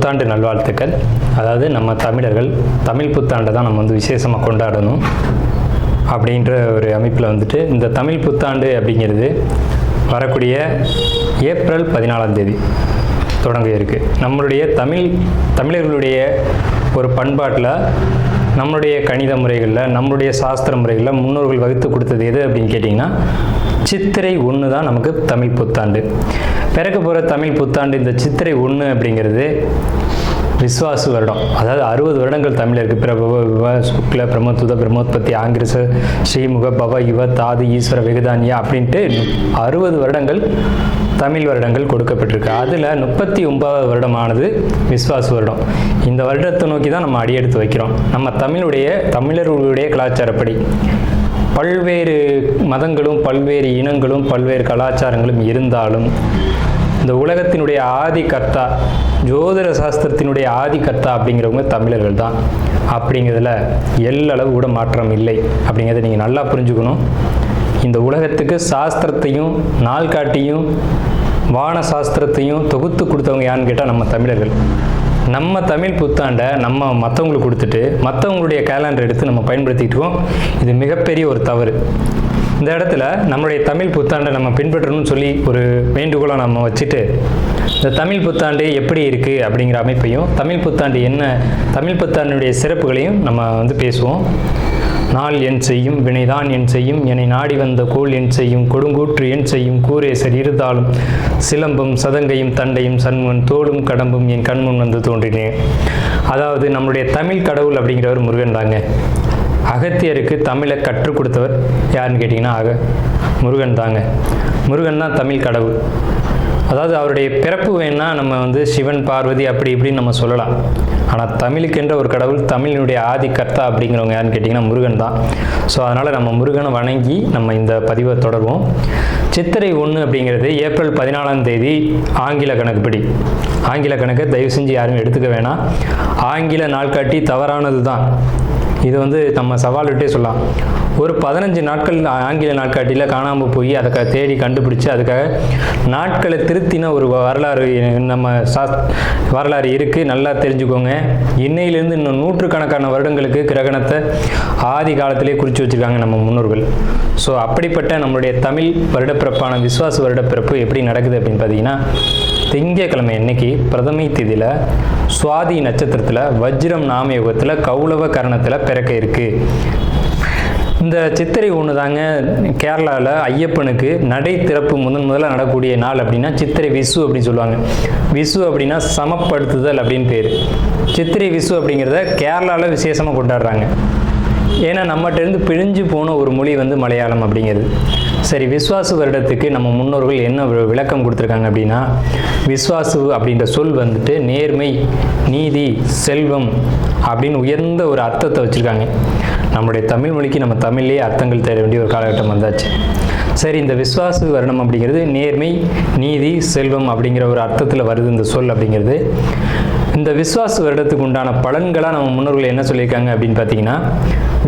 புத்தாண்டு நல்வாழ்த்துக்கள். அதாவது நம்ம தமிழர்கள் தமிழ் புத்தாண்டை தான் நம்ம வந்து விசேஷமாக கொண்டாடணும் அப்படின்ற ஒரு அமைப்பில் வந்துட்டு இந்த தமிழ் புத்தாண்டு அப்படிங்கிறது வரக்கூடிய ஏப்ரல் 14 தொடங்க இருக்குது. நம்மளுடைய தமிழர்களுடைய ஒரு பண்பாட்டில், நம்மளுடைய கணித முறைகளில், நம்மளுடைய சாஸ்திர முறைகளில் முன்னோர்கள் வகுத்து கொடுத்தது எது அப்படின்னு கேட்டிங்கன்னா சித்திரை 1 தான் நமக்கு தமிழ் புத்தாண்டு. பிறக்க போகிற தமிழ் புத்தாண்டு இந்த சித்திரை 1 அப்படிங்கிறது விஸ்வாசு வருடம். அதாவது 60 வருடங்கள் தமிழருக்கு பிரபவ விவ சுக்ல பிரமோத்துத பிரம்மோத்பத்தி ஆங்கிரச ஸ்ரீமுக பவ யுவ தாது ஈஸ்வர வெகுதானியா அப்படின்ட்டு 60 வருடங்கள் தமிழ் வருடங்கள் கொடுக்கப்பட்டிருக்கு. அதில் 39வது வருடமானது விஸ்வாசு வருடம். இந்த வருடத்தை நோக்கி தான் நம்ம அடியெடுத்து வைக்கிறோம். நம்ம தமிழர்களுடைய கலாச்சாரப்படி பல்வேறு மதங்களும் பல்வேறு இனங்களும் பல்வேறு கலாச்சாரங்களும் இருந்தாலும் இந்த உலகத்தினுடைய ஆதி கர்த்தா, ஜோதிட சாஸ்திரத்தினுடைய ஆதி கர்த்தா அப்படிங்கிறவங்க தமிழர்கள் தான். அப்படிங்கிறதுல எல்லளவு கூட மாற்றம் இல்லை அப்படிங்கிறத நீங்கள் நல்லா புரிஞ்சுக்கணும். இந்த உலகத்துக்கு சாஸ்திரத்தையும் நாள்காட்டியும் வான சாஸ்திரத்தையும் தொகுத்து கொடுத்தவங்க யாருன்னு கேட்டால் நம்ம தமிழர்கள். நம்ம தமிழ் புத்தாண்டை நம்ம மற்றவங்களுக்கு கொடுத்துட்டு மற்றவங்களுடைய கேலண்டர் எடுத்து நம்ம பயன்படுத்திக்கிட்டோம். இது மிகப்பெரிய ஒரு தவறு. இந்த இடத்துல நம்மளுடைய தமிழ் புத்தாண்டை நம்ம பின்பற்றணும்னு சொல்லி ஒரு வேண்டுகோளை நம்ம வச்சுட்டு இந்த தமிழ் புத்தாண்டு எப்படி இருக்குது அப்படிங்கிற அமைப்பையும் தமிழ் புத்தாண்டு என்ன, தமிழ் புத்தாண்டுடைய சிறப்புகளையும் நம்ம வந்து பேசுவோம். நாள் என் செய்யும் வினைதான் என் செய்யும் என்னை நாடி வந்த கோள் என் செய்யும் கொடுங்கூற்று என் செய்யும் கூரேசர் இருந்தாலும் சிலம்பும் சதங்கையும் தண்டையும் சண்முன் தோளும் கடம்பும் என் கண்முன் வந்து தோன்றினேன். அதாவது நம்மளுடைய தமிழ் கடவுள் அப்படிங்கிறவர் முருகன் தாங்க. அகத்தியருக்கு தமிழை கற்றுக் கொடுத்தவர் யாருன்னு கேட்டிங்கன்னா முருகன் தாங்க. முருகன் தான் தமிழ் கடவுள். அதாவது அவருடைய பிறப்பு வேணால் நம்ம வந்து சிவன் பார்வதி அப்படி இப்படின்னு நம்ம சொல்லலாம். ஆனால் தமிழுக்கென்ற ஒரு கடவுள், தமிழினுடைய ஆதி கர்த்தா அப்படிங்கிறவங்க யாருன்னு கேட்டிங்கன்னா முருகன் தான். ஸோ அதனால் நம்ம முருகனை வணங்கி நம்ம இந்த பதிவை தொடர்வோம். சித்திரை 1 அப்படிங்கிறது ஏப்ரல் 14 ஆங்கில கணக்குப்படி. ஆங்கில கணக்கை தயவு செஞ்சு யாரும் எடுத்துக்க வேணாம். ஆங்கில நாள்காட்டி தவறானது தான். இது வந்து நம்ம சவால் விட்டே சொல்லலாம். ஒரு 15 நாட்கள் ஆங்கில நாட்காட்டியில் காணாமல் போய் அதை தேடி கண்டுபிடிச்சி அதுக்காக நாட்களை திருத்தின ஒரு வரலாறு நம்ம வரலாறு இருக்குது. நல்லா தெரிஞ்சுக்கோங்க. இன்னையிலேருந்து இன்னும் நூற்றுக்கணக்கான வருடங்களுக்கு கிரகணத்தை ஆதி காலத்திலே குறித்து வச்சுருக்காங்க நம்ம முன்னோர்கள். ஸோ அப்படிப்பட்ட நம்மளுடைய தமிழ் வருடப்பிறப்பான விஸ்வாச வருடப்பிறப்பு எப்படி நடக்குது அப்படின்னு பார்த்தீங்கன்னா, திங்கட்கிழமை அன்னைக்கு பிரதமை திதியில் சுவாதி நட்சத்திரத்தில் வஜ்ரம் நாமயோகத்தில் கௌளவ கரணத்தில் பிறக்க இருக்குது. இந்த சித்திரை 1 தாங்க கேரளாவில் ஐயப்பனுக்கு நடை திறப்பு முதல்ல நடக்கக்கூடிய நாள் அப்படின்னா சித்திரை விசு அப்படின்னு சொல்லுவாங்க. விசு அப்படின்னா சமப்படுத்துதல் அப்படின்னு பேர். சித்திரை விசு அப்படிங்கிறத கேரளாவில் விசேஷமாக கொண்டாடுறாங்க. ஏன்னா நம்மகிட்டேருந்து பிழிஞ்சு போன ஒரு மொழி வந்து மலையாளம் அப்படிங்கிறது. சரி, விஸ்வாசு வருடத்துக்கு நம்ம முன்னோர்கள் என்ன விளக்கம் கொடுத்துருக்காங்க அப்படின்னா, விஸ்வாசு அப்படின்ற சொல் வந்துட்டு நேர்மை, நீதி, செல்வம் அப்படின்னு உயர்ந்த ஒரு அர்த்தத்தை வச்சுருக்காங்க. நம்முடைய தமிழ் மொழிக்கு நம்ம தமிழ்லேயே அர்த்தங்கள் தேட வேண்டிய ஒரு காலகட்டம் வந்தாச்சு. சரி, இந்த விஸ்வாசு வருடம் அப்படிங்கிறது நேர்மை, நீதி, செல்வம் அப்படிங்கிற ஒரு அர்த்தத்தில் வருது இந்த சொல் அப்படிங்கிறது. இந்த விஸ்வாசு வருடத்துக்கு உண்டான பலன்களாக நம்ம முன்னோர்கள் என்ன சொல்லியிருக்காங்க அப்படின்னு பார்த்தீங்கன்னா,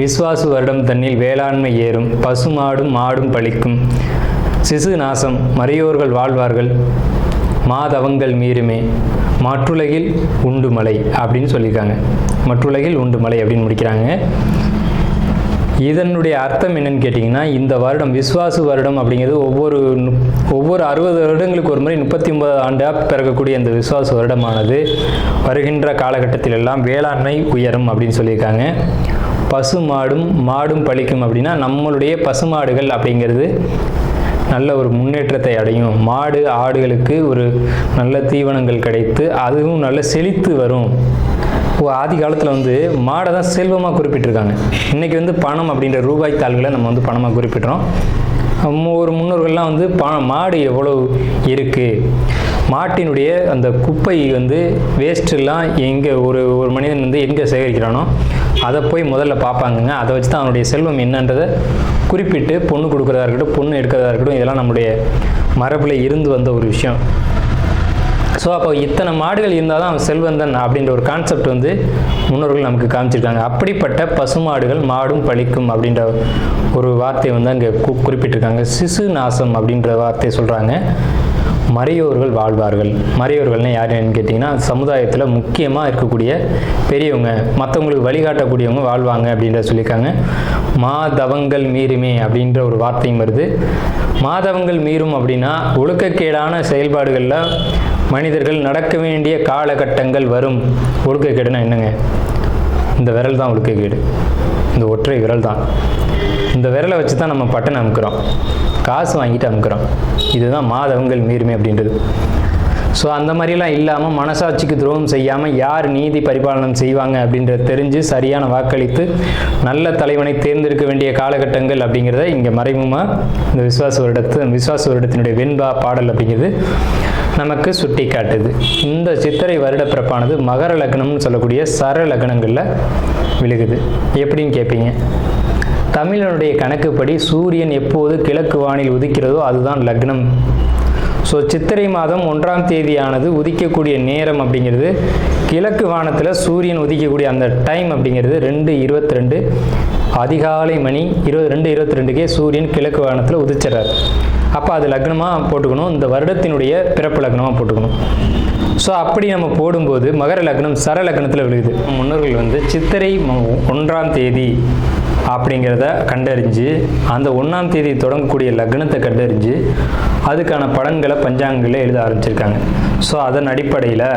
விஸ்வாசு வருடம் தன்னில் வேளாண்மை ஏறும், பசுமாடும் மாடும் பழிக்கும், சிசு நாசம், மறையோர்கள் வாழ்வார்கள், மாதவங்கள் மீறுமே, மற்றுலகில் உண்டு மலை அப்படின்னு சொல்லியிருக்காங்க. மற்றுலகில் உண்டு மலை அப்படின்னு முடிக்கிறாங்க. இதனுடைய அர்த்தம் என்னன்னு கேட்டிங்கன்னா, இந்த வருடம் விஸ்வாசு வருடம் அப்படிங்கிறது ஒவ்வொரு 60 வருடங்களுக்கு ஒரு முறை 39 ஆண்டாக பிறக்கக்கூடிய இந்த விஸ்வாசு வருடமானது வருகின்ற காலகட்டத்தில் எல்லாம் வேளாண்மை உயரும் அப்படின்னு சொல்லியிருக்காங்க. மாடும் பழிக்கும் அப்படின்னா நம்மளுடைய பசுமாடுகள் அப்படிங்கிறது நல்ல ஒரு முன்னேற்றத்தை அடையும். மாடு ஆடுகளுக்கு ஒரு நல்ல தீவனங்கள் கிடைத்து அதுவும் நல்ல செழித்து வரும். ஆதி காலத்தில் வந்து மாடை தான் செல்வமாக குறிப்பிட்டிருக்காங்க. இன்றைக்கி வந்து பணம் அப்படின்ற ரூபாய் தாள்களை நம்ம வந்து பணமாக குறிப்பிட்றோம். ஒரு முன்னோர்கள்லாம் வந்து மாடு எவ்வளோ இருக்குது, மாட்டினுடைய அந்த குப்பை வந்து வேஸ்ட்டெல்லாம் எங்கே ஒரு மனிதன் வந்து எங்கே சேகரிக்கிறானோ அதை போய் முதல்ல பார்ப்பாங்கங்க. அதை வச்சு தான் அவனுடைய செல்வம் என்னன்றதை குறிப்பிட்டு பொண்ணு கொடுக்குறதா இருக்கட்டும், பொண்ணு எடுக்கிறதா இருக்கட்டும், இதெல்லாம் நம்முடைய மரபில் இருந்து வந்த ஒரு விஷயம். ஸோ அப்போ இத்தனை மாடுகள் இருந்தால் தான் அவன் செல்வந்தன் அப்படின்ற ஒரு கான்செப்ட் வந்து முன்னோர்கள் நமக்கு காமிச்சிருக்காங்க. அப்படிப்பட்ட பசுமாடுகள் மாடும் பழிக்கும் அப்படின்ற ஒரு வார்த்தையை வந்து அங்கே குறிப்பிட்டிருக்காங்க. சிசு நாசம் அப்படின்ற வார்த்தையை சொல்கிறாங்க. மறையோர்கள் வாழ்வார்கள். மறையோர்கள்னு யாருன்னு கேட்டிங்கன்னா சமுதாயத்தில் முக்கியமாக இருக்கக்கூடிய பெரியவங்க, மற்றவங்களுக்கு வழிகாட்டக்கூடியவங்க வாழ்வாங்க அப்படின்ற சொல்லியிருக்காங்க. மாதவங்கள் மீறுமே அப்படின்ற ஒரு வார்த்தையும் வருது. மாதவங்கள் மீறும் அப்படின்னா ஒழுக்கக்கேடான செயல்பாடுகளில் மனிதர்கள் நடக்க வேண்டிய காலகட்டங்கள் வரும். ஒழுக்கக்கேடுனா என்னங்க? இந்த விரல் தான் ஒழுக்கக்கேடு, இந்த ஒற்றை விரல் தான். இந்த விரலை வச்சு தான் நம்ம பட்டனை அமுக்கிறோம், காசு வாங்கிட்டு அமுக்கிறோம். இதுதான் மாதவங்கள் மீறுமே அப்படின்றது. ஸோ அந்த மாதிரிலாம் இல்லாமல் மனசாட்சிக்கு துரோகம் செய்யாமல் யார் நீதி பரிபாலனம் செய்வாங்க அப்படின்றத தெரிஞ்சு சரியான வாக்களித்து நல்ல தலைவனை தேர்ந்தெடுக்க வேண்டிய காலகட்டங்கள் அப்படிங்கிறத இங்கே மறைமுகமாக இந்த விசுவாச வருடத்தினுடைய வெண்பா பாடல் அப்படிங்கிறது நமக்கு சுட்டி காட்டுது. இந்த சித்திரை வருட பிறப்பானது மகர லக்னம்னு சொல்லக்கூடிய சர லக்னங்களில் விழுகுது. எப்படின்னு கேட்பீங்க? தமிழனுடைய கணக்குப்படி சூரியன் எப்போது கிழக்கு வானில் உதிக்கிறதோ அதுதான் லக்னம். ஸோ சித்திரை மாதம் 1ஆம் தேதியானது உதிக்கக்கூடிய நேரம் அப்படிங்கிறது கிழக்கு வானத்தில் சூரியன் உதிக்கக்கூடிய அந்த டைம் அப்படிங்கிறது 2:22 அதிகாலை மணி 2:22க்கே சூரியன் கிழக்கு வானத்தில் உதிச்சிடறாரு. அப்போ அது லக்னமாக போட்டுக்கணும், இந்த வருடத்தினுடைய பிறப்பு லக்னமாக போட்டுக்கணும். ஸோ அப்படி நம்ம போடும்போது மகர லக்னம் சர லக்னத்தில் விழுகுது. முன்னோர்கள் சித்திரை 1ஆம் தேதி அப்படிங்கிறத கண்டறிஞ்சு அந்த 1ஆம் தேதி தொடங்கக்கூடிய லக்னத்தை கண்டறிஞ்சு அதுக்கான பலன்களை பஞ்சாங்கங்களில் எழுத ஆரம்பிச்சிருக்காங்க. ஸோ அதன் அடிப்படையில்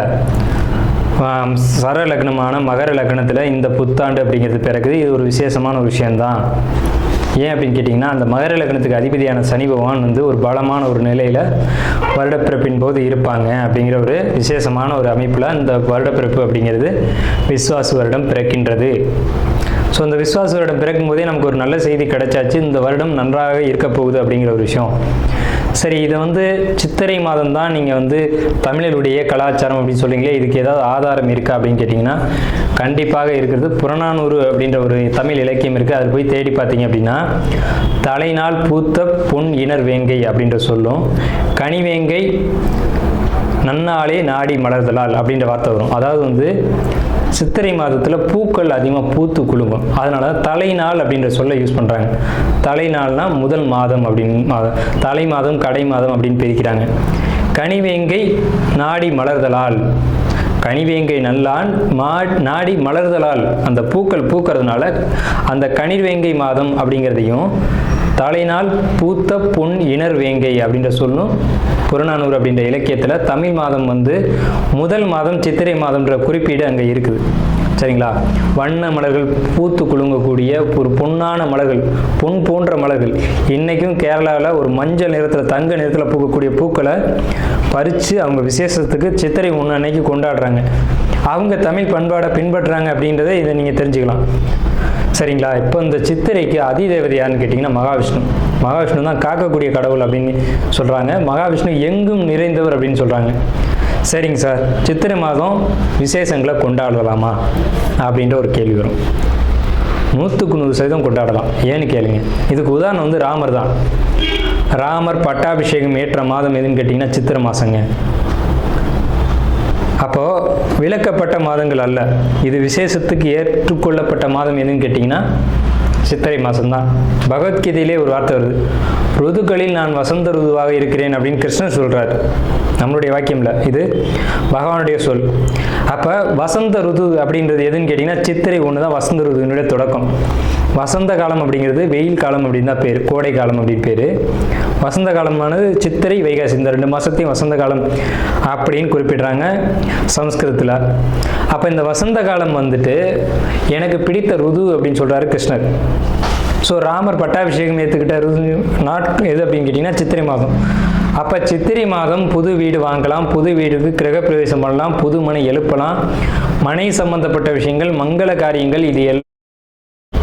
சர லக்னமான மகர லக்னத்தில் இந்த புத்தாண்டு அப்படிங்கிறது பிறகுது. இது ஒரு விசேஷமான ஒரு விஷயந்தான். ஏன் அப்படின்னு கேட்டிங்கன்னா, அந்த மகர லக்னத்துக்கு அதிபதியான சனி பகவான் ஒரு பலமான ஒரு நிலையில் வருடப்பிறப்பின் போது இருப்பாங்க அப்படிங்கிற ஒரு விசேஷமான ஒரு அமைப்பில் இந்த வருடப்பிறப்பு அப்படிங்கிறது விஸ்வாச வருடம் பிறக்கின்றது. ஸோ இந்த விஸ்வாச வருடம் பிறக்கும் போதே நமக்கு ஒரு நல்ல செய்தி கிடைச்சாச்சு, இந்த வருடம் நன்றாக இருக்க போகுது அப்படிங்கிற ஒரு விஷயம். சரி, இதை சித்திரை மாதம் தான் நீங்கள் தமிழருடைய கலாச்சாரம் அப்படின்னு சொல்றீங்களே, இதுக்கு ஏதாவது ஆதாரம் இருக்கா அப்படின்னு கேட்டிங்கன்னா கண்டிப்பாக இருக்கிறது. புறநானூறு அப்படின்ற ஒரு தமிழ் இலக்கியம் இருக்குது. அதில் போய் தேடி பார்த்தீங்க அப்படின்னா தலைநாள் பூத்த பொன் இணர் வேங்கை அப்படின்ற சொல்லும், கனிவேங்கை நன்னாளே நாடி மலர்தலால் அப்படின்ற வார்த்தை வரும். அதாவது சித்திரை மாதத்தில் பூக்கள் அதிகமாக பூத்து குலுங்கும். அதனால தலைநாள் அப்படின்ற சொல்ல யூஸ் பண்ணுறாங்க. தலைநாள்னா முதல் மாதம் அப்படின்னு, தலை மாதம் கடை மாதம் அப்படின்னு பிரிக்கிறாங்க. கனிவேங்கை நாடி மலர்தலால், கனிவேங்கை நல்லான் நாடி மலர்தலால், அந்த பூக்கள் பூக்கிறதுனால அந்த கனிவேங்கை மாதம் அப்படிங்கிறதையும் தலைநாள் பூத்த பொன் இணர் வேங்கை அப்படின்ற சொல்லும் புறநானூறு அப்படின்ற இலக்கியத்தில் தமிழ் மாதம் முதல் மாதம் சித்திரை மாதம்ன்ற குறிப்பீடு அங்கே இருக்குது. சரிங்களா? வண்ண மலர்கள் பூத்து குலுங்கக்கூடிய ஒரு பொன்னான மலர்கள், பொன் போன்ற மலர்கள். இன்றைக்கும் கேரளாவில் ஒரு மஞ்சள் நிறத்தில் தங்க நிறத்தில் பூக்கக்கூடிய பூக்களை பறித்து அவங்க விசேஷத்துக்கு சித்திரை 1 அன்னைக்கு கொண்டாடுறாங்க. அவங்க தமிழ் பண்பாடை பின்பற்றுறாங்க அப்படின்றத இதை நீங்கள் தெரிஞ்சுக்கலாம். சரிங்களா? இப்போ இந்த சித்திரைக்கு அதிதேவதை யாருன்னு கேட்டிங்கன்னா மகாவிஷ்ணு. மகாவிஷ்ணு தான் காக்கக்கூடிய கடவுள் அப்படின்னு சொல்கிறாங்க. மகாவிஷ்ணு எங்கும் நிறைந்தவர் அப்படின்னு சொல்கிறாங்க. சரிங்க சார், சித்திரை மாதம் விசேஷங்களை கொண்டாடலாமா அப்படின்ற ஒரு கேள்வி வரும். 100% கொண்டாடலாம். ஏன்னு கேளுங்க. இதுக்கு உதாரணம் ராமர் தான். ராமர் பட்டாபிஷேகம் ஏற்ற மாதம் எதுன்னு கேட்டிங்கன்னா சித்திரை மாதங்க. அப்போது விலக்கப்பட்ட மாதங்கள் அல்ல, இது விசேஷத்துக்கு ஏற்றுக்கொள்ளப்பட்ட மாதம் எதுன்னு கேட்டிங்கன்னா சித்திரை மாதம்தான். பகவத்கீதையிலே ஒரு வார்த்தை வருது, ருதுக்களில் நான் வசந்த ருதுவாக இருக்கிறேன் அப்படின்னு கிருஷ்ணன் சொல்கிறார். நம்மளுடைய வாக்கியம்ல, இது பகவானுடைய சொல். அப்போ வசந்த ருது அப்படின்றது எதுன்னு கேட்டிங்கன்னா சித்திரை 1 தான் வசந்த ருதுனுடைய தொடக்கம். வசந்த காலம் அப்படிங்கிறது வெயில் காலம் அப்படின்னு தான் பேர், கோடை காலம் அப்படின்னு பேர். வசந்த காலமானது சித்திரை வைகாசி, இந்த 2 மாதத்தையும் வசந்த காலம் அப்படின்னு குறிப்பிடுறாங்க சமஸ்கிருதத்தில். அப்போ இந்த வசந்த காலம் எனக்கு பிடித்த ருது அப்படின்னு சொல்கிறாரு கிருஷ்ணர். ஸோ ராமர் பட்டாபிஷேகம் ஏற்றுக்கிட்ட நாட்கள் எது அப்படின்னு கேட்டிங்கன்னா சித்திரை மாதம். அப்போ சித்திரை மாதம் புது வீடு வாங்கலாம், புது வீடுக்கு கிரகப்பிரவேசம் பண்ணலாம், புது மனை எழுப்பலாம், மனை சம்பந்தப்பட்ட விஷயங்கள், மங்கள காரியங்கள், இது எல்லாம்.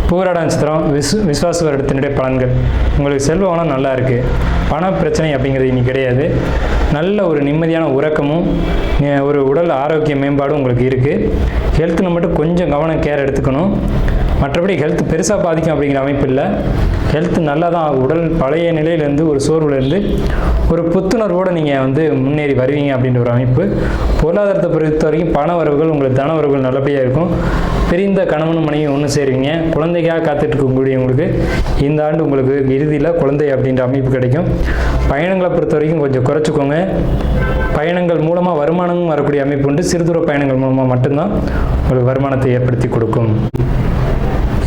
பூராட நட்சத்திரம் விஸ்வாச வருடத்தினுடைய பலன்கள். உங்களுக்கு செல்வ வளம் நல்லா இருக்குது, பண பிரச்சனை அப்படிங்கிறது இனி கிடையாது. நல்ல ஒரு நிம்மதியான உறக்கமும் ஒரு உடல் ஆரோக்கிய மேம்பாடும் உங்களுக்கு இருக்குது. ஹெல்த்தில் மட்டும் கொஞ்சம் கேர் எடுத்துக்கணும். மற்றபடி ஹெல்த் பெருசாக பாதிக்கும் அப்படிங்கிற அமைப்பு இல்லை. ஹெல்த் நல்லா தான், உடல் பழைய நிலையிலேருந்து ஒரு சோர்வுலேருந்து ஒரு புத்துணர்வோடு நீங்கள் வந்து முன்னேறி வருவீங்க அப்படின்ற ஒரு அமைப்பு. பொருளாதாரத்தை பொறுத்த வரைக்கும் பண வரவுகள், உங்களுக்கு தன வரவுகள் நல்லபடியாக இருக்கும். பிரிந்த கணவனும் மனைவி ஒன்று சேருவீங்க. குழந்தைக்காக காத்துட்டு இருக்கக்கூடியவங்களுக்கு இந்த ஆண்டு உங்களுக்கு இறுதியில் குழந்தை அப்படின்ற அமைப்பு கிடைக்கும். பயணங்களை பொறுத்த வரைக்கும் கொஞ்சம் குறைச்சிக்கோங்க. பயணங்கள் மூலமாக வருமானமும் வரக்கூடிய அமைப்பு உண்டு. சிறுதூர பயணங்கள் மூலமாக மட்டும்தான் உங்களுக்கு வருமானத்தை ஏற்படுத்தி கொடுக்கும்.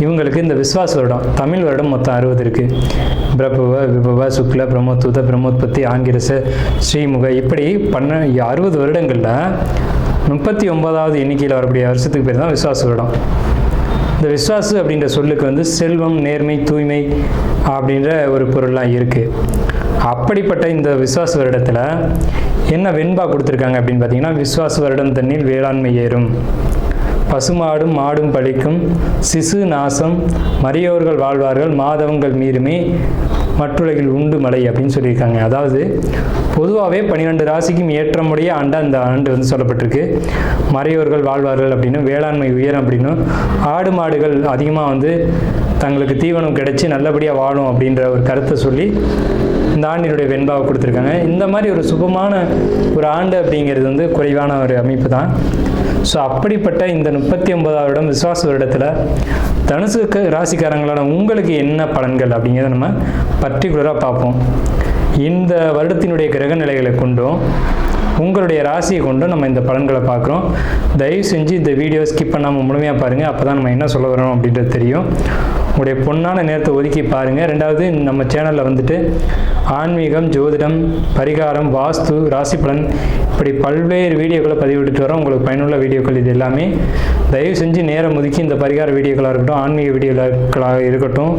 இவங்களுக்கு இந்த விஸ்வாச வருடம், தமிழ் வருடம் மொத்தம் 60 இருக்குது. பிரபவ, விபவ, சுக்ல, பிரம்மோத்வத, பிரம்மோத்பத்தி, ஆங்கிரச, ஸ்ரீமுக, இப்படி 60 வருடங்களில் 39வது எண்ணிக்கையில் வரக்கூடிய வருஷத்துக்கு பேர் தான் விஸ்வாச வருடம். இந்த விஸ்வாசு அப்படின்ற சொல்லுக்கு வந்து செல்வம், நேர்மை, தூய்மை அப்படின்ற ஒரு பொருள்லாம் இருக்குது. அப்படிப்பட்ட இந்த விஸ்வாச வருடத்தில் என்ன வெண்பா கொடுத்துருக்காங்க அப்படின்னு பார்த்தீங்கன்னா, விஸ்வாச வருடம் தண்ணில் வேளாண்மை ஏறும், பசுமாடும் மாடும் பழிக்கும், சிசு நாசம், மறையோர்கள் வாழ்வார்கள், மாதவங்கள் மீறுமே, மற்றுலகில் உண்டு மழை அப்படின்னு சொல்லியிருக்காங்க. அதாவது பொதுவாகவே 12 ராசிக்கும் ஏற்றமுடைய ஆண்டு அந்த ஆண்டு வந்து சொல்லப்பட்டிருக்கு. மறையோர்கள் வாழ்வார்கள் அப்படின்னு, வேளாண்மை உயரும் அப்படின்னு, ஆடு மாடுகள் அதிகமாக வந்து தங்களுக்கு தீவனம் கிடைச்சி நல்லபடியாக வாழும் அப்படின்ற ஒரு கருத்தை சொல்லி இந்த ஆண்டினுடைய வெண்பாவை கொடுத்துருக்காங்க. இந்த மாதிரி ஒரு சுபமான ஒரு ஆண்டு அப்படிங்கிறது வந்து குறைவான ஒரு அமைப்பு தான். ஸோ அப்படிப்பட்ட இந்த 39வது வருடம் விஸ்வாச வருடத்தில் தனுசு ராசிக்காரங்களான உங்களுக்கு என்ன பலன்கள் அப்படிங்கிறத நம்ம பர்டிகுலராக பார்ப்போம். இந்த வருடத்தினுடைய கிரக நிலைகளை கொண்டும் உங்களுடைய ராசியை கொண்டும் நம்ம இந்த பலன்களை பார்க்குறோம். தயவு செஞ்சு இந்த வீடியோ ஸ்கிப் பண்ணாமல் முழுமையாக பாருங்கள். அப்போ தான் நம்ம என்ன சொல்ல வரோம் அப்படின்றது தெரியும். உங்களுடைய பொன்னான நேரத்தை ஒதுக்கி பாருங்கள். ரெண்டாவது, நம்ம சேனலில் வந்துட்டு ஆன்மீகம், ஜோதிடம், பரிகாரம், வாஸ்து, ராசி பலன், இப்படி பல்வேறு வீடியோக்களை பதிவிட்டுட்டு வரோம். உங்களுக்கு பயனுள்ள வீடியோக்கள் இது எல்லாமே. தயவு செஞ்சு நேரம் ஒதுக்கி இந்த பரிகார வீடியோக்களாக இருக்கட்டும், ஆன்மீக வீடியோக்களாக இருக்கட்டும்,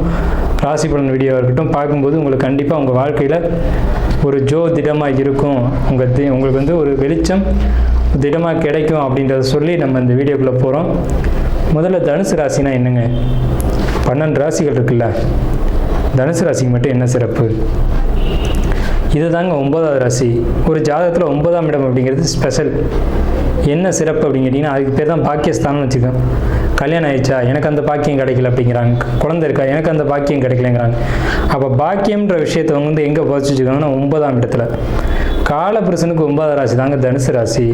ராசி பலன் வீடியோவாக இருக்கட்டும், பார்க்கும்போது உங்களுக்கு கண்டிப்பாக உங்கள் வாழ்க்கையில் ஒரு திடமாக இருக்கும். உங்களுக்கு வந்து ஒரு வெளிச்சம் திடமாக கிடைக்கும் அப்படின்றத சொல்லி நம்ம இந்த வீடியோக்குள்ளே போகிறோம். முதல்ல தனுசு ராசினா என்னங்க? 12 ராசிகள் இருக்குல்ல, தனுசு ராசிக்கு மட்டும் என்ன சிறப்பு? இது தாங்க 9வது ராசி. ஒரு ஜாதகத்தில் 9ஆம் இடம் அப்படிங்கிறது ஸ்பெஷல். என்ன சிறப்பு அப்படின்னு கேட்டிங்கன்னா, அதுக்கு பேர் தான் பாக்கியஸ்தானம்னு வச்சுக்கோங்க. கல்யாணம் ஆயிடுச்சா, எனக்கு அந்த பாக்கியம் கிடைக்கல அப்படிங்கிறாங்க. குழந்தை இருக்கா, எனக்கு அந்த பாக்கியம் கிடைக்கலங்கிறாங்க. அப்போ பாக்கியம்ன்ற விஷயத்தை வந்து எங்கே பதிச்சு வச்சுக்கோங்கன்னா 9ஆம் இடத்துல. காலபுருஷனுக்கு 9வது ராசி தாங்க தனுசு ராசி.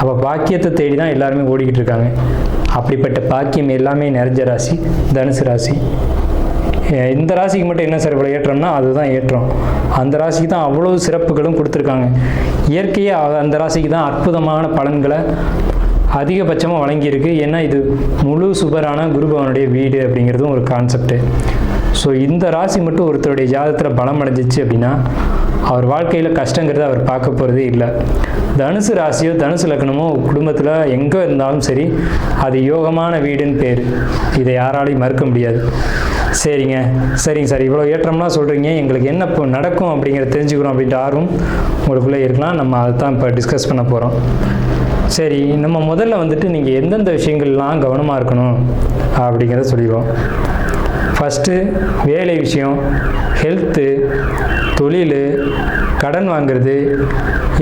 அப்போ பாக்கியத்தை தேடி தான் எல்லாருமே ஓடிக்கிட்டு இருக்காங்க. அப்படிப்பட்ட பாக்கியம் எல்லாமே நிறைஞ்ச ராசி தனுசு ராசி. இந்த ராசிக்கு மட்டும் என்ன சிறப்பு ஏற்றம்னா அதுதான் ஏற்றம். அந்த ராசிக்கு தான் அவ்வளோ சிறப்புகளும் கொடுத்துருக்காங்க. இயற்கையே அந்த ராசிக்கு தான் அற்புதமான பலன்களை அதிகபட்சமாக வழங்கியிருக்கு. ஏன்னா இது முழு சுபரான குருபவனுடைய வீடு அப்படிங்கிறதும் ஒரு கான்செப்டு. ஸோ இந்த ராசி மட்டும் ஒருத்தருடைய ஜாதகத்தில் பலம் அடைஞ்சிச்சு அப்படின்னா அவர் வாழ்க்கையில் கஷ்டங்கிறத அவர் பார்க்க போகிறதே இல்லை. தனுசு ராசியோ தனுசு லக்னமோ குடும்பத்தில் எங்கே இருந்தாலும் சரி, அது யோகமான வீடுன்னு பேர். இதை யாராலையும் மறுக்க முடியாது. சரிங்க சார், இவ்வளோ ஏற்றம்லாம் சொல்கிறீங்க, எங்களுக்கு என்ன இப்போ நடக்கும் அப்படிங்கிறத தெரிஞ்சுக்கிறோம் அப்படின்ற ஆர்வம் உங்களுக்குள்ளே இருக்கலாம். நம்ம அதை தான் இப்போ டிஸ்கஸ் பண்ண போகிறோம். சரி, நம்ம முதல்ல வந்துட்டு நீங்கள் எந்தெந்த விஷயங்கள்லாம் கவனமாக இருக்கணும் அப்படிங்கிறத சொல்லிடுவோம். ஃபஸ்ட்டு வேலை விஷயம், ஹெல்த்து, தொழில், கடன் வாங்கிறது,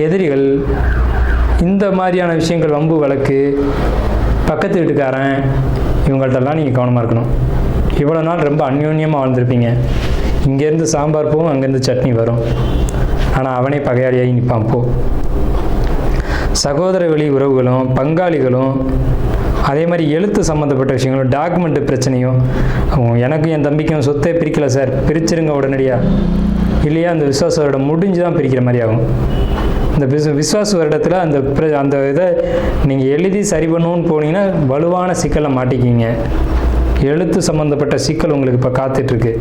எதிரிகள், இந்த மாதிரியான விஷயங்கள், வம்பு வழக்கு, பக்கத்து வீட்டுக்காரன், இவங்கள்ட்டெல்லாம் நீங்கள் கவனமாக இருக்கணும். இவ்வளோ நாள் ரொம்ப அந்யோன்யமாக வாழ்ந்துருப்பீங்க. இங்கேருந்து சாம்பார் போகும், அங்கேருந்து சட்னி வரும். ஆனால் அவனே பகையாளியாகி நிற்பான். சகோதர வழி உறவுகளும் பங்காளிகளும் அதே மாதிரி எழுத்து சம்மந்தப்பட்ட விஷயங்களும் டாக்குமெண்ட் பிரச்சனையும், எனக்கும் என் தம்பிக்கும் சொத்தை பிரிக்கலை சார், பிரிச்சிருங்க உடனடியாக, இல்லையா அந்த விஸ்வாச வருடம் முடிஞ்சு தான் பிரிக்கிற மாதிரி ஆகும். இந்த விஸ்வாச வருடத்தில் அந்த இதை நீங்கள் எழுதி சரி பண்ணணும்னு போனீங்கன்னா வலுவான சிக்கலை மாட்டிக்கிங்க. எழுத்து சம்மந்தப்பட்ட சிக்கல் உங்களுக்கு இப்போ காத்துட்ருக்கு.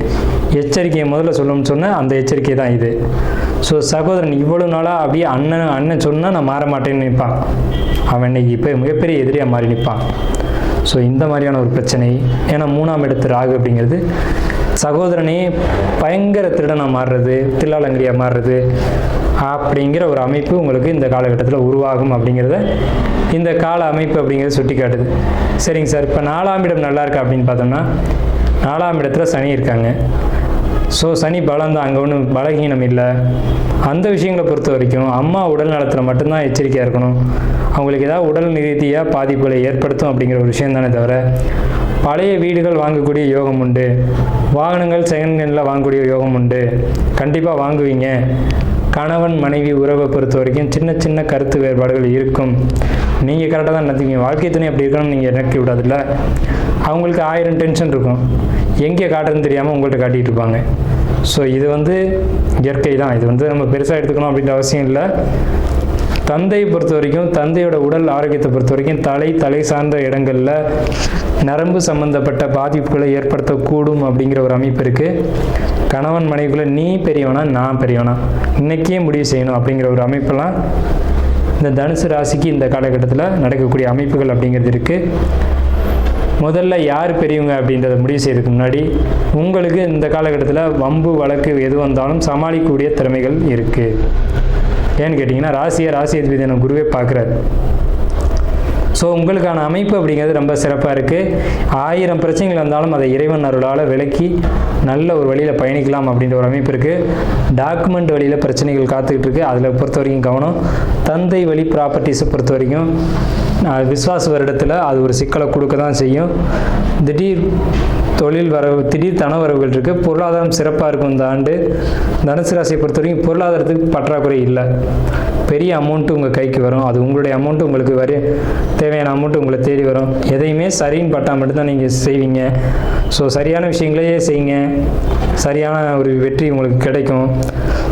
எச்சரிக்கையை முதல்ல சொல்லணும்னு சொன்னால் அந்த எச்சரிக்கை தான் இது. ஸோ சகோதரன் இவ்வளோ நாளாக அப்படியே அண்ணன் சொன்னால் நான் மாற மாட்டேன்னு நிற்பான். அவன் இன்னைக்கு இப்போ மிகப்பெரிய எதிரியாக மாறி நிற்பான். ஸோ இந்த மாதிரியான ஒரு பிரச்சனை. ஏன்னா 3ஆம் இடத்து ராகு அப்படிங்கிறது சகோதரனே பயங்கர திருடனாக மாறுறது, தில்லாலங்கரியாக மாறுறது அப்படிங்கிற ஒரு அமைப்பு உங்களுக்கு இந்த காலகட்டத்தில் உருவாகும் அப்படிங்கிறத இந்த கால அமைப்பு அப்படிங்கிறத சுட்டி காட்டுது. சரிங்க சார், இப்போ 4ஆம் இடம் நல்லா இருக்கா அப்படின்னு பார்த்தோம்னா 4ஆம் இடத்துல சனி இருக்காங்க. ஸோ சனி பலம் தான், அங்கே ஒன்றும் பலகீனம் இல்லை. அந்த விஷயங்களை பொறுத்த வரைக்கும் அம்மா உடல் நலத்தில் மட்டும்தான் எச்சரிக்கையாக இருக்கணும். அவங்களுக்கு ஏதாவது உடல் ரீதியாக பாதிப்புகளை ஏற்படுத்தும் அப்படிங்கிற ஒரு விஷயம் தானே தவிர, பழைய வீடுகள் வாங்கக்கூடிய யோகம் உண்டு, வாகனங்கள் செகண்ட் ஹேண்டில் வாங்கக்கூடிய யோகம் உண்டு, கண்டிப்பாக வாங்குவீங்க. கணவன் மனைவி உறவை பொறுத்த வரைக்கும் சின்ன சின்ன கருத்து வேறுபாடுகள் இருக்கும். நீங்கள் கரெக்டாக தான் நடத்தீங்க, வாழ்க்கை துணை அப்படி இருக்கணும்னு நீங்கள் இறக்கி விடாதில்ல. அவங்களுக்கு 1000 டென்ஷன் இருக்கும், எங்கே காட்டுறதுன்னு தெரியாமல் உங்கள்கிட்ட காட்டிகிட்டு இருப்பாங்க. ஸோ இது இயற்கை தான், இது நம்ம பெருசாக எடுத்துக்கணும் அப்படின்ற அவசியம் இல்லை. தந்தையை பொறுத்த வரைக்கும், தந்தையோட உடல் ஆரோக்கியத்தை பொறுத்த வரைக்கும் தலை சார்ந்த இடங்களில் நரம்பு சம்பந்தப்பட்ட பாதிப்புகளை ஏற்படுத்தக்கூடும் அப்படிங்கிற ஒரு அமைப்பு இருக்குது. கணவன் மனைவிக்குள்ள நீ பெரியவனா நான் பெரியவனா இன்னைக்கே முடிவு செய்யணும் அப்படிங்கிற ஒரு அமைப்பெல்லாம் இந்த தனுசு ராசிக்கு இந்த காலகட்டத்தில் நடக்கக்கூடிய அமைப்புகள் அப்படிங்கிறது இருக்குது. முதல்ல யார் பெரியவங்க அப்படின்றத முடிவு செய்யறதுக்கு முன்னாடி உங்களுக்கு இந்த காலகட்டத்தில் வம்பு வழக்கு எது வந்தாலும் சமாளிக்கக்கூடிய திறமைகள் இருக்குது. ஏன்னு கேட்டிங்கன்னா ராசி அதிபதியான குருவே பார்க்குறாரு. ஸோ உங்களுக்கான அமைப்பு அப்படிங்கிறது ரொம்ப சிறப்பாக இருக்குது. 1000 பிரச்சனைகள் வந்தாலும் அதை இறைவன் அருளால் விலக்கி நல்ல ஒரு வழியில் பயணிக்கலாம் அப்படின்ற ஒரு அமைப்பு இருக்குது. டாக்குமெண்ட் வழியில் பிரச்சனைகள் காத்துக்கிட்டு இருக்குது, அதில் பொறுத்த வரைக்கும் கவனம். தந்தை வழி ப்ராப்பர்ட்டிஸை பொறுத்த வரைக்கும் விஸ்வாச வருடத்தில் அது ஒரு சிக்கலை கொடுக்க தான் செய்யும். திடீர் தொழில் வரவு, திடீர் தன வரவுகள் இருக்குது. பொருளாதாரம் சிறப்பாக இருக்கும் இந்த ஆண்டு. தனுசு ராசியை பொறுத்த வரைக்கும் பொருளாதாரத்துக்கு பற்றாக்குறை இல்லை. பெரிய அமௌண்ட்டு உங்கள் கைக்கு வரும், அது உங்களுடைய அமௌண்ட்டு உங்களுக்கு தேவையான அமௌண்ட்டு உங்களை தேடி வரும். எதையுமே சரின்னு பட்டால் மட்டும்தான் நீங்கள் செய்வீங்க. ஸோ சரியான விஷயங்களையே செய்யுங்க, சரியான ஒரு வெற்றி உங்களுக்கு கிடைக்கும்.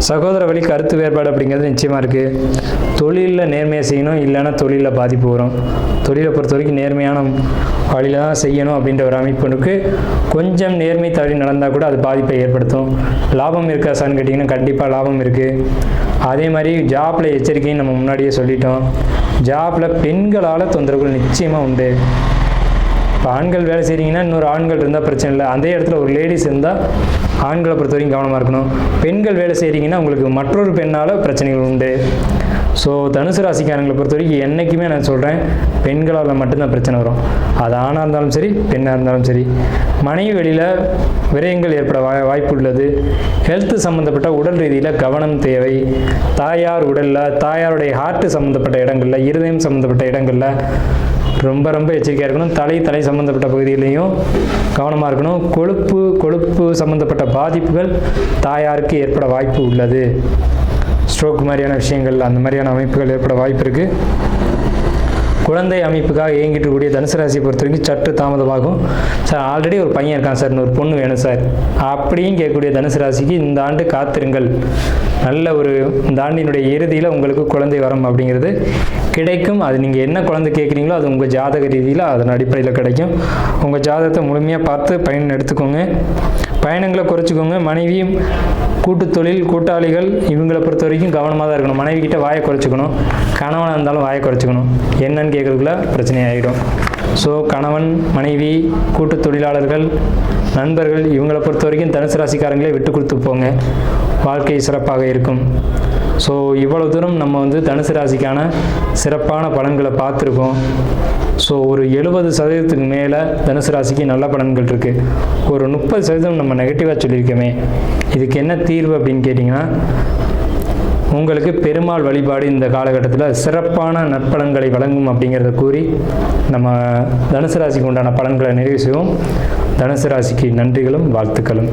சகோதர வழி கருத்து வேறுபாடு அப்படிங்கிறது நிச்சயமாக இருக்குது. தொழிலில் நேர்மையாக செய்யணும், இல்லைன்னா தொழிலில் பாதிப்பு வரும். தொழிலை பொறுத்த வரைக்கும் நேர்மையான வழியில் தான் செய்யணும் அப்படின்ற ஒரு அமைப்புக்கு கொஞ்சம் நேர்மை தவறி நடந்தால் கூட அது பாதிப்பை ஏற்படுத்தும். லாபம் இருக்கா சார்னு கேட்டிங்கன்னா கண்டிப்பாக லாபம் இருக்குது. அதே மாதிரி ஜாப்பில் எச்சரிக்கைன்னு நம்ம முன்னாடியே சொல்லிட்டோம். ஜாப்பில் பெண்களால் தொந்தரவுகள் நிச்சயமாக உண்டு. இப்போ ஆண்கள் வேலை செய்கிறீங்கன்னா இன்னொரு ஆண்கள் இருந்தால் பிரச்சனை இல்லை, அதே இடத்துல ஒரு லேடிஸ் இருந்தால் ஆண்களை பொறுத்த வரைக்கும் கவனமாக இருக்கணும். பெண்கள் வேலை செய்கிறீங்கன்னா உங்களுக்கு மற்றொரு பெண்ணால் பிரச்சனைகள் உண்டு. ஸோ தனுசு ராசிக்காரங்களை பொறுத்த வரைக்கும் என்றைக்குமே நான் சொல்கிறேன், பெண்களால் மட்டும்தான் பிரச்சனை வரும். அது ஆணாக இருந்தாலும் சரி பெண்ணாக இருந்தாலும் சரி. மனைவி வெளியில் விரயங்கள் ஏற்பட வாய்ப்பு உள்ளது. ஹெல்த்து சம்மந்தப்பட்ட உடல் ரீதியில் கவனம் தேவை. தாயார் உடலில், தாயாருடைய ஹார்ட்டு சம்மந்தப்பட்ட இடங்களில், இருதயம் சம்மந்தப்பட்ட இடங்களில் ரொம்ப ரொம்ப எச்சரிக்கையாக இருக்கணும். தலை சம்மந்தப்பட்ட பகுதியிலையும் கவனமாக இருக்கணும். கொழுப்பு சம்மந்தப்பட்ட பாதிப்புகள் தாயாருக்கு ஏற்பட வாய்ப்பு உள்ளது. ஸ்ட்ரோக் மாதிரியான விஷயங்கள், அந்த மாதிரியான அமைப்புகள் ஏற்பட வாய்ப்பு இருக்குது. குழந்தை அமைப்புக்காக இயங்கிட்டு கூடிய தனுசு ராசியை பொறுத்த வரைக்கும் சற்று தாமதமாகும். சார் ஆல்ரெடி ஒரு பையன் இருக்கான் சார், இன்னொரு பொண்ணு வேணும் சார் அப்படியும் கேட்கக்கூடிய தனுசு ராசிக்கு இந்த ஆண்டு காத்திருங்கள். நல்ல ஒரு இந்த ஆண்டினுடைய இறுதியில் உங்களுக்கு குழந்தை வரம் அப்படிங்கிறது கிடைக்கும். அது நீங்கள் என்ன குழந்தை கேட்குறீங்களோ அது உங்கள் ஜாதக ரீதியில் அதன் அடிப்படையில் கிடைக்கும். உங்கள் ஜாதகத்தை முழுமையாக பார்த்து பயன் எடுத்துக்கோங்க, பயணங்களை குறைச்சிக்கோங்க. மனைவியும் கூட்டு தொழில் கூட்டாளிகள் இவங்களை பொறுத்த வரைக்கும் கவனமாக தான் இருக்கணும். மனைவி கிட்ட வாயை குறைச்சிக்கணும், கணவனாக இருந்தாலும் வாயை குறைச்சிக்கணும். என்னன்னு கேட்குறதுக்குள்ள பிரச்சனை ஆகிடும். ஸோ கணவன் மனைவி கூட்டு தொழிலாளர்கள் நண்பர்கள் இவங்களை பொறுத்த வரைக்கும் தனுசு ராசிக்காரங்களே விட்டு கொடுத்து போங்க, வாழ்க்கை சிறப்பாக இருக்கும். ஸோ இவ்வளோ தூரம் நம்ம தனுசு ராசிக்கான சிறப்பான பலன்களை பார்த்துருக்கோம். ஸோ ஒரு 70% மேலே தனுசு ராசிக்கு நல்ல பலன்கள் இருக்குது. ஒரு 30% நம்ம நெகட்டிவாக சொல்லியிருக்கோமே, இதுக்கு என்ன தீர்வு அப்படின்னு கேட்டிங்கன்னா, உங்களுக்கு பெருமாள் வழிபாடு இந்த காலகட்டத்தில் சிறப்பான நற்பலன்களை வழங்கும் அப்படிங்கிறத கூறி நம்ம தனுசு ராசிக்கு உண்டான பலன்களை நிறைவு செய்வோம். தனுசு ராசிக்கு நன்றிகளும் வாழ்த்துக்களும்.